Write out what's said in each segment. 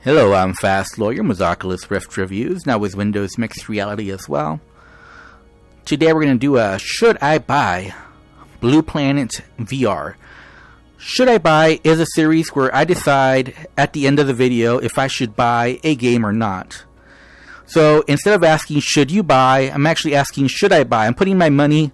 Hello, I'm Fast Lawyer with Oculus Rift Reviews, now with Windows Mixed Reality as well. Today we're going to do a Should I Buy Blueplanet VR. Should I Buy is a series where I decide at the end of the video if I should buy a game or not. So instead of asking should you buy, I'm actually asking should I buy. I'm putting my money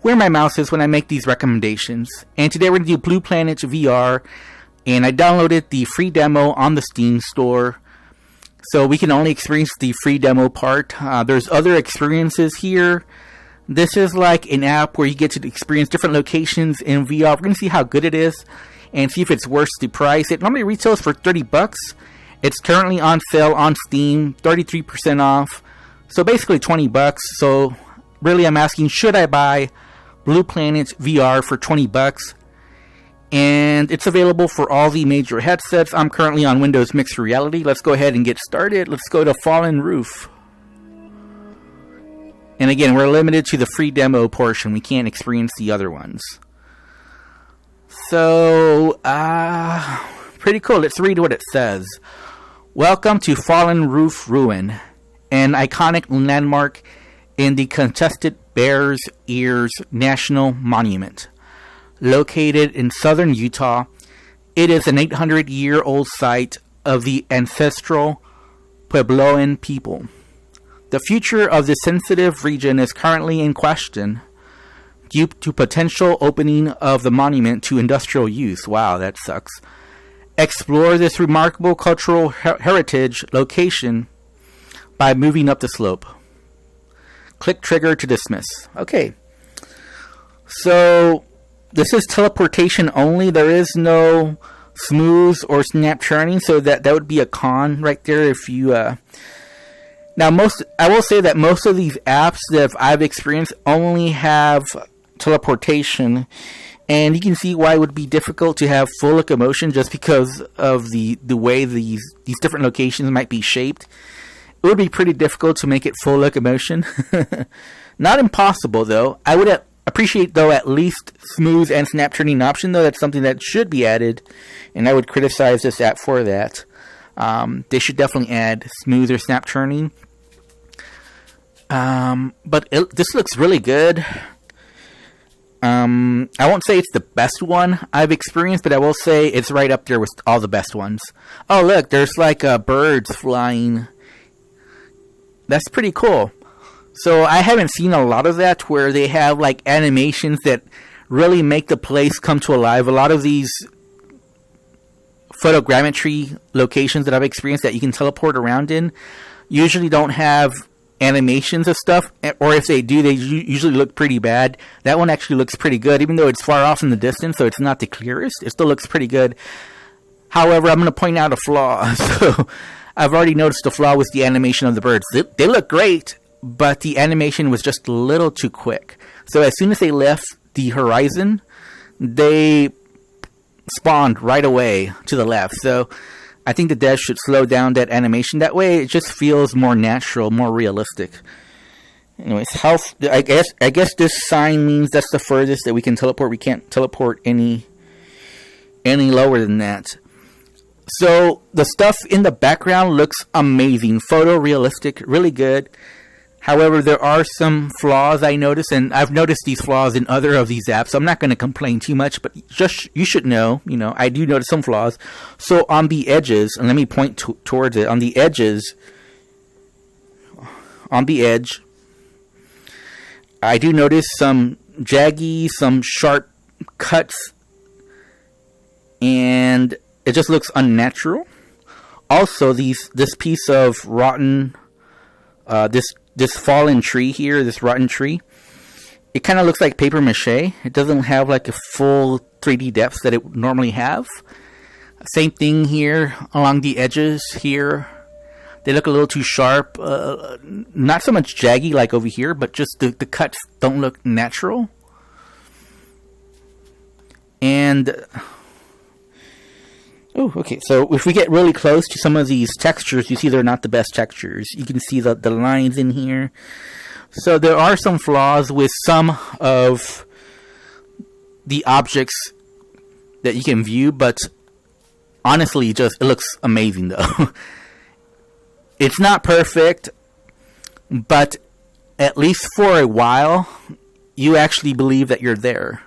where my mouth is when I make these recommendations. And today we're going to do Blueplanet VR. And I downloaded the free demo on the Steam store. So we can only experience the free demo part. There's other experiences here. This is like an app where you get to experience different locations in VR. We're going to see how good it is and see if it's worth the price. It normally retails for $30. It's currently on sale on Steam, 33% off. So basically $20. So really I'm asking, should I buy Blueplanet VR for $20? And it's available for all the major headsets. I'm currently on Windows Mixed Reality. Let's go ahead and get started. Let's go to Fallen Roof. And again, we're limited to the free demo portion. We can't experience the other ones. So, pretty cool. Let's read what it says. Welcome to Fallen Roof Ruin, an iconic landmark in the contested Bears Ears National Monument. Located in southern Utah, it is an 800-year-old site of the ancestral Puebloan people. The future of this sensitive region is currently in question due to potential opening of the monument to industrial use. Wow, that sucks. Explore this remarkable cultural heritage location by moving up the slope. Click trigger to dismiss. Okay. So this is teleportation only. There is no smooth or snap turning, so that would be a con right there. If you now, I will say that most of these apps that I've experienced only have teleportation, and you can see why it would be difficult to have full locomotion just because of the way these different locations might be shaped. It would be pretty difficult to make it full locomotion. Not impossible though. I would appreciate though at least smooth and snap turning option though. That's something that should be added, and I would criticize this app for that. They should definitely add smooth or snap turning. But this looks really good. I won't say it's the best one I've experienced, but I will say it's right up there with all the best ones. Oh look, there's like birds flying. That's pretty cool. So I haven't seen a lot of that where they have like animations that really make the place come to life. A lot of these photogrammetry locations that I've experienced that you can teleport around in usually don't have animations of stuff, or if they do, they usually look pretty bad. That one actually looks pretty good, even though it's far off in the distance, so it's not the clearest. It still looks pretty good. However, I'm going to point out a flaw. So I've already noticed a flaw with the animation of the birds. They look great, but the animation was just a little too quick. So as soon as they left the horizon, they spawned right away to the left. So I think the devs should slow down that animation. That way it just feels more natural, more realistic. Anyways, I guess this sign means that's the furthest that we can teleport. We can't teleport any lower than that. So the stuff in the background looks amazing, photorealistic, really good. However, there are some flaws I noticed, and I've noticed these flaws in other of these apps. So I'm not going to complain too much, but just you should know, I do notice some flaws. So on the edges, and let me point towards it, on the edge, I do notice some jaggy, some sharp cuts, and it just looks unnatural. Also, this piece of rotten, this fallen tree here, this rotten tree, it kind of looks like paper mache. It doesn't have like a full 3D depth that it would normally have. Same thing here along the edges here. They look a little too sharp. Not so much jaggy like over here, but just the cuts don't look natural. And oh, okay. So if we get really close to some of these textures, you see they're not the best textures. You can see the lines in here. So there are some flaws with some of the objects that you can view, but honestly, it looks amazing though. It's not perfect, but at least for a while, you actually believe that you're there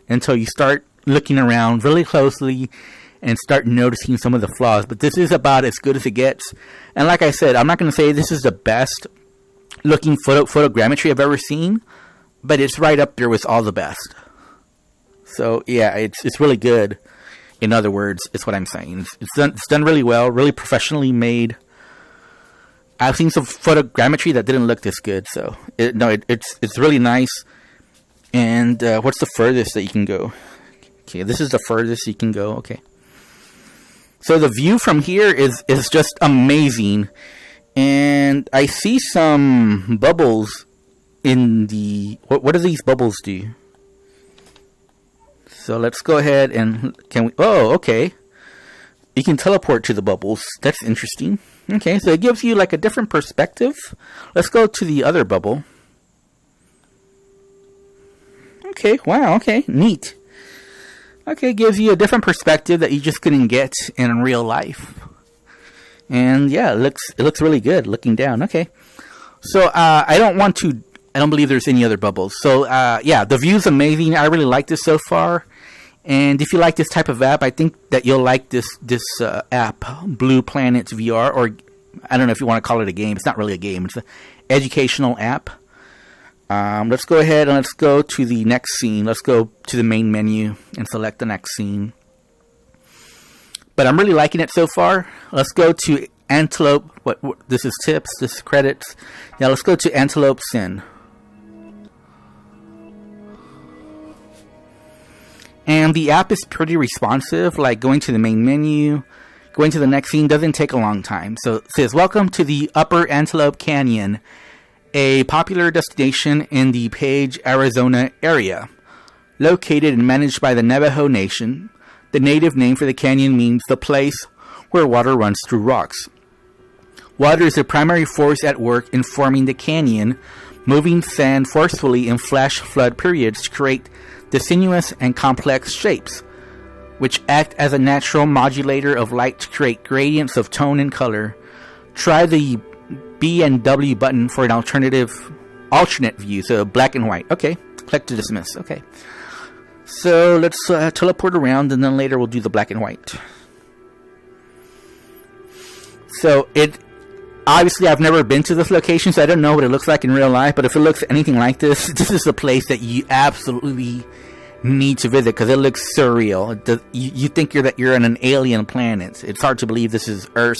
until you start looking around really closely and start noticing some of the flaws. But this is about as good as it gets. And like I said, I'm not going to say this is the best looking photogrammetry I've ever seen, but it's right up there with all the best. So yeah, it's really good. In other words, it's what I'm saying. It's done really well, really professionally made. I've seen some photogrammetry that didn't look this good, so it's really nice. And what's the furthest that you can go? Okay, this is the furthest you can go. Okay, so the view from here is just amazing, and I see some bubbles in the. What do these bubbles do? So let's go ahead and Oh, okay. You can teleport to the bubbles. That's interesting. Okay, so it gives you like a different perspective. Let's go to the other bubble. Okay, wow, okay, neat. Okay, gives you a different perspective that you just couldn't get in real life. And yeah, it looks really good looking down. Okay. So I don't believe there's any other bubbles. So yeah, the view's amazing. I really like this so far. And if you like this type of app, I think that you'll like this app, Blueplanet VR, or I don't know if you want to call it a game. It's not really a game. It's an educational app. Let's go ahead and let's go to the next scene. Let's go to the main menu and select the next scene. But I'm really liking it so far. Let's go to Antelope. What this is tips. This is credits. Yeah, let's go to Antelope Sin. And the app is pretty responsive, like going to the main menu, going to the next scene doesn't take a long time. So it says, welcome to the Upper Antelope Canyon, a popular destination in the Page, Arizona area. Located and managed by the Navajo Nation, the native name for the canyon means the place where water runs through rocks. Water is the primary force at work in forming the canyon, moving sand forcefully in flash flood periods to create the sinuous and complex shapes, which act as a natural modulator of light to create gradients of tone and color. Try the B and W button for an alternate view, so black and white. Okay, click to dismiss. Okay, so let's teleport around, and then later we'll do the black and white. So obviously I've never been to this location, so I don't know what it looks like in real life, but if it looks anything like this, this is the place that you absolutely need to visit because it looks surreal. You think you're on an alien planet. It's hard to believe this is Earth.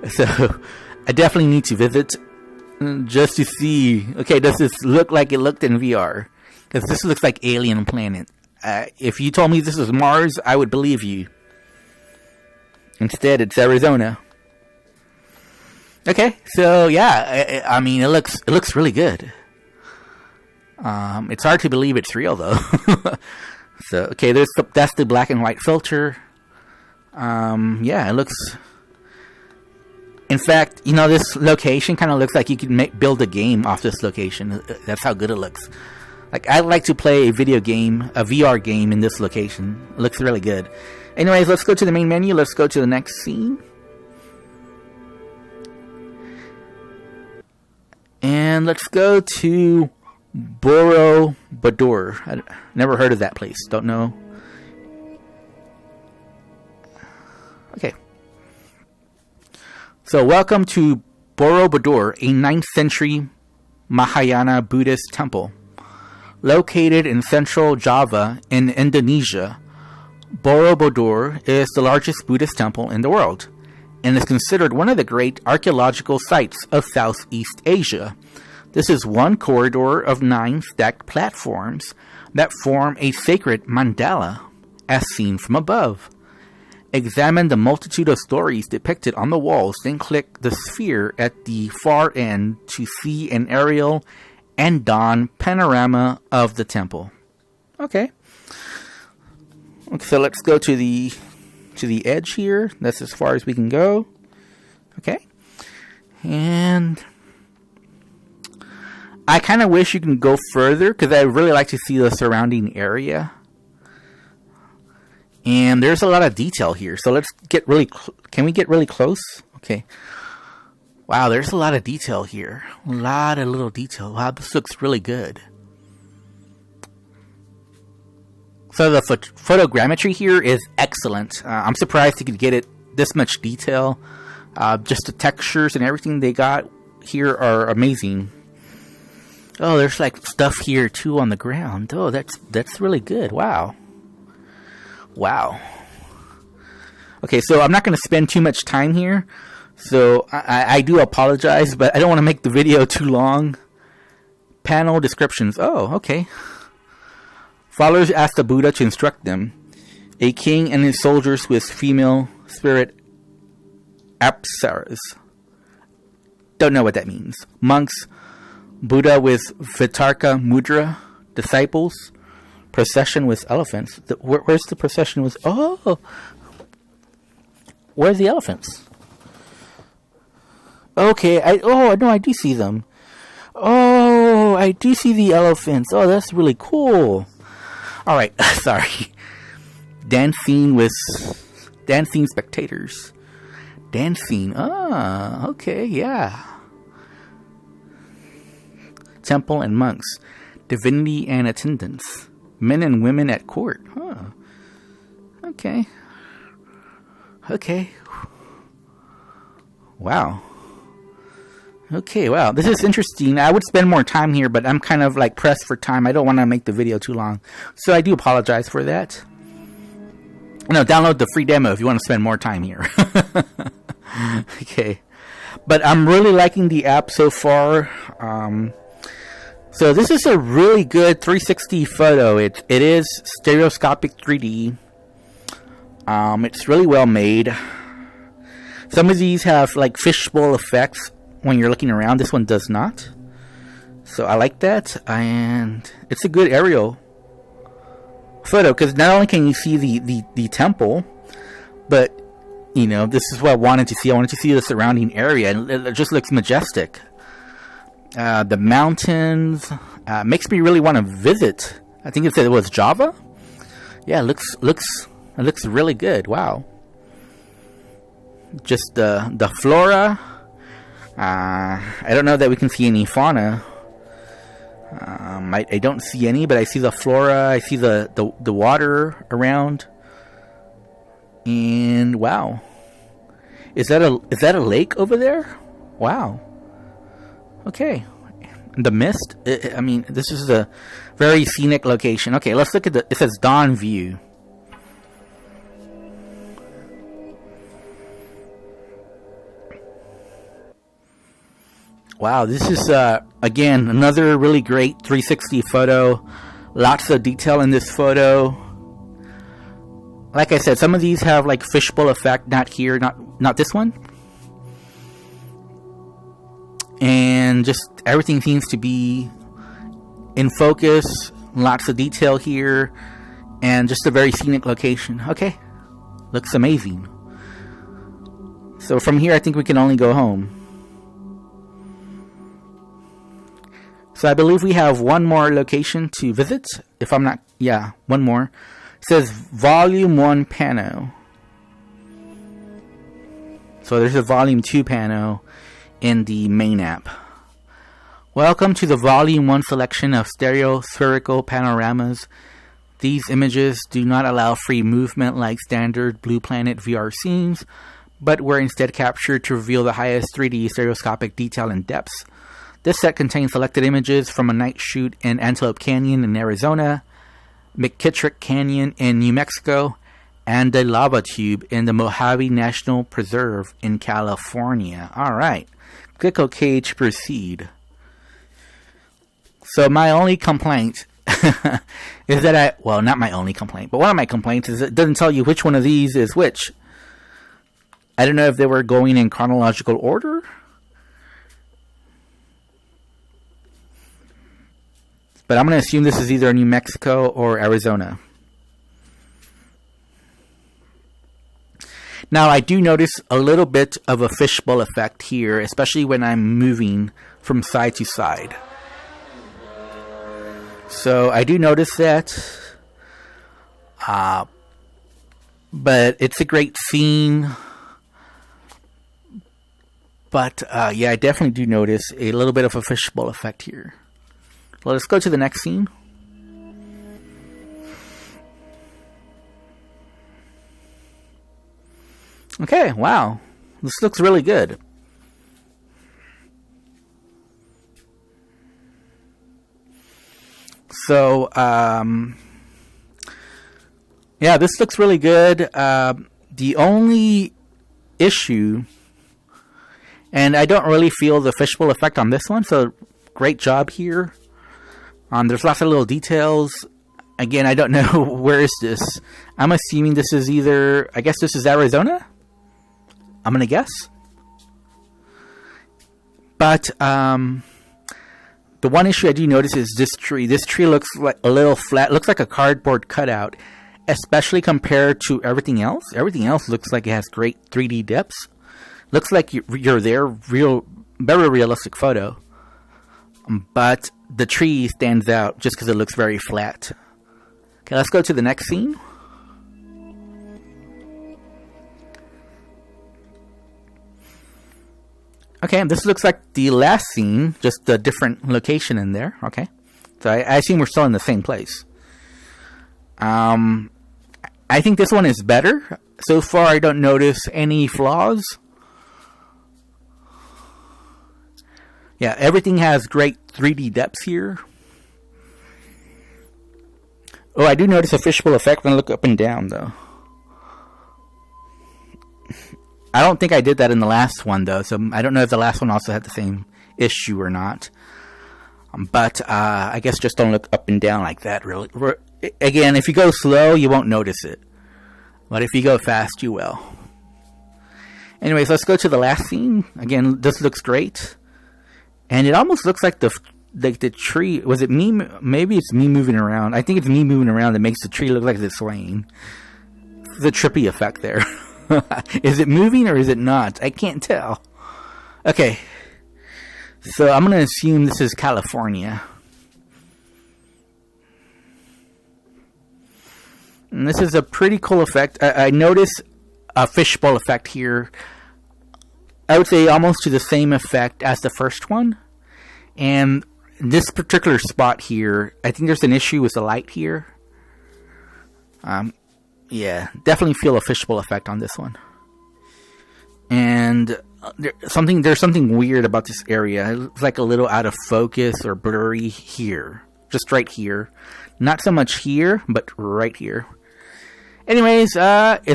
So I definitely need to visit just to see, okay, does this look like it looked in VR? Because this looks like alien planet. If you told me this is Mars, I would believe you. Instead, it's Arizona. Okay, so yeah, I mean, it looks really good. It's hard to believe it's real though. So okay, that's the black and white filter. Yeah, it looks. In fact, this location kind of looks like you could build a game off this location. That's how good it looks. Like I'd like to play a video game, a VR game in this location. It looks really good. Anyways, let's go to the main menu. Let's go to the next scene. And let's go to Borobudur. I never heard of that place. Don't know. Okay. So welcome to Borobudur, a 9th century Mahayana Buddhist temple. Located in central Java in Indonesia, Borobudur is the largest Buddhist temple in the world and is considered one of the great archaeological sites of Southeast Asia. This is one corridor of 9 stacked platforms that form a sacred mandala as seen from above. Examine the multitude of stories depicted on the walls, then click the sphere at the far end to see an aerial and dawn panorama of the temple. Okay, so let's go to the edge here. That's as far as we can go. Okay, and I kind of wish you can go further because I really like to see the surrounding area. And there's a lot of detail here. So let's get really... Can we get really close? Okay. Wow, there's a lot of detail here. A lot of little detail. Wow, this looks really good. So the photogrammetry here is excellent. I'm surprised you could get it this much detail. Just the textures and everything they got here are amazing. Oh, there's like stuff here too on the ground. Oh, that's really good. Wow. Wow. Okay, so I'm not going to spend too much time here. So I do apologize, but I don't want to make the video too long. Panel descriptions. Oh, okay. Followers ask the Buddha to instruct them. A king and his soldiers with female spirit apsaras. Don't know what that means. Monks. Buddha with Vitarka Mudra. Disciples. Procession with elephants. Where's the procession with... Oh! Where's the elephants? Okay, I do see them. Oh, I do see the elephants. Oh, that's really cool. Alright, sorry. Dancing spectators. Dancing. Ah, okay, yeah. Temple and monks. Divinity and attendants. Men and women at court. Huh. Okay. Okay. Wow. Okay, wow. This is interesting. I would spend more time here, but I'm kind of like pressed for time. I don't want to make the video too long. So I do apologize for that. Download the free demo if you want to spend more time here. Okay. But I'm really liking the app so far. So this is a really good 360 photo. It is stereoscopic 3D. It's really well made. Some of these have like fishbowl effects when you're looking around. This one does not. So I like that. And it's a good aerial photo because not only can you see the temple, but this is what I wanted to see. I wanted to see the surrounding area, and it just looks majestic. The mountains makes me really want to visit. I think it said it was Java. Yeah, it looks really good. Wow. Just the flora. I don't know that we can see any fauna. I don't see any, but I see the flora. I see the water around. And wow, is that a lake over there? Wow. Okay. The mist. I mean, this is a very scenic location. Okay, let's look at it says dawn view. Wow, this is again another really great 360 photo. Lots of detail in this photo. Like I said, some of these have like fishbowl effect. Not here, not this one. And just everything seems to be in focus. Lots of detail here, and just a very scenic location. Okay, looks amazing. So from here, I think we can only go home. So I believe we have one more location to visit. If I'm not... Yeah, one more. It says Volume 1 Pano. So there's a Volume 2 Pano in the main app. Welcome to the Volume 1 selection of Stereospherical panoramas. These images do not allow free movement like standard Blueplanet VR scenes, but were instead captured to reveal the highest 3D stereoscopic detail and depths. This set contains selected images from a night shoot in Antelope Canyon in Arizona, McKittrick Canyon in New Mexico, and a lava tube in the Mojave National Preserve in California. Alright, click OK to proceed. So my only complaint is that well, not my only complaint, but one of my complaints is it doesn't tell you which one of these is which. I don't know if they were going in chronological order. But I'm going to assume this is either New Mexico or Arizona. Now, I do notice a little bit of a fishbowl effect here, especially when I'm moving from side to side. So, I do notice that. but it's a great scene. But yeah, I definitely do notice a little bit of a fishbowl effect here. Well, let's go to the next scene. Okay, wow. This looks really good. So, yeah, this looks really good. The only issue, and I don't really feel the fishbowl effect on this one, so great job here. There's lots of little details. Again, I don't know where is this. I'm assuming this is either, I guess this is Arizona? I'm going to guess. But, the one issue I do notice is this tree. This tree looks like a little flat. Looks like a cardboard cutout, especially compared to everything else. Everything else looks like it has great 3D depths. Looks like you're there, very realistic photo. But the tree stands out just because it looks very flat. Okay, let's go to the next scene. Okay, this looks like the last scene, just a different location in there. Okay, so I assume we're still in the same place. I think this one is better. So far, I don't notice any flaws. Yeah, everything has great 3D depths here. Oh, I do notice a fishbowl effect when I look up and down, though. I don't think I did that in the last one, though, so I don't know if the last one also had the same issue or not. But I guess just don't look up and down like that, really. Again, if you go slow, you won't notice it. But if you go fast, you will. Anyways, let's go to the last scene. Again, this looks great. And it almost looks like the tree. Was it me? Maybe it's me moving around. I think it's me moving around that makes the tree look like it's swaying. The trippy effect there. Is it moving or is it not? I can't tell. Okay. So I'm going to assume this is California. And this is a pretty cool effect. I notice a fishbowl effect here. I would say almost to the same effect as the first one. And this particular spot here, I think there's an issue with the light here. Yeah, definitely feel a fishbowl effect on this one. And there's something weird about this area. It's like a little out of focus or blurry here. Just right here. Not so much here, but right here. Anyways, is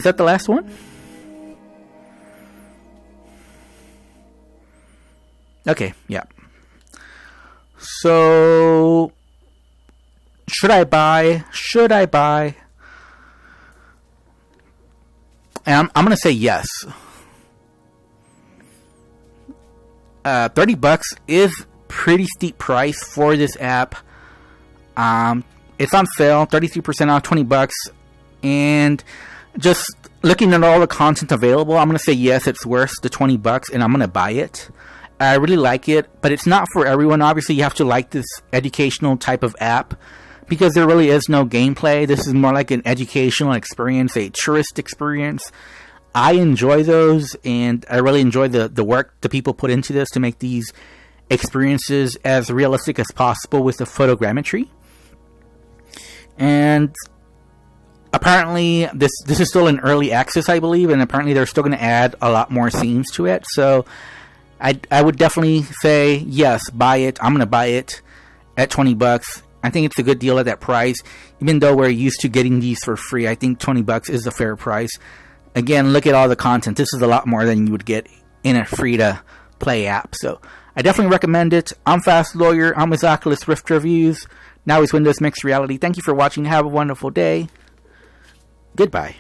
that the last one? Okay, yeah. So, should I buy? And I'm going to say yes. $30 is pretty steep price for this app. It's on sale, 33% off, $20. And just looking at all the content available, I'm going to say yes, it's worth the $20 and I'm going to buy it. I really like it, but it's not for everyone. Obviously, you have to like this educational type of app because there really is no gameplay. This is more like an educational experience, a tourist experience. I enjoy those, and I really enjoy the work the people put into this to make these experiences as realistic as possible with the photogrammetry. And apparently, this is still in early access, I believe, and apparently they're still going to add a lot more scenes to it. So I would definitely say, yes, buy it. I'm going to buy it at $20. I think it's a good deal at that price. Even though we're used to getting these for free, I think $20 is a fair price. Again, look at all the content. This is a lot more than you would get in a free-to-play app. So I definitely recommend it. I'm Fast Lawyer. I'm with Oculus Rift Reviews. Now is Windows Mixed Reality. Thank you for watching. Have a wonderful day. Goodbye.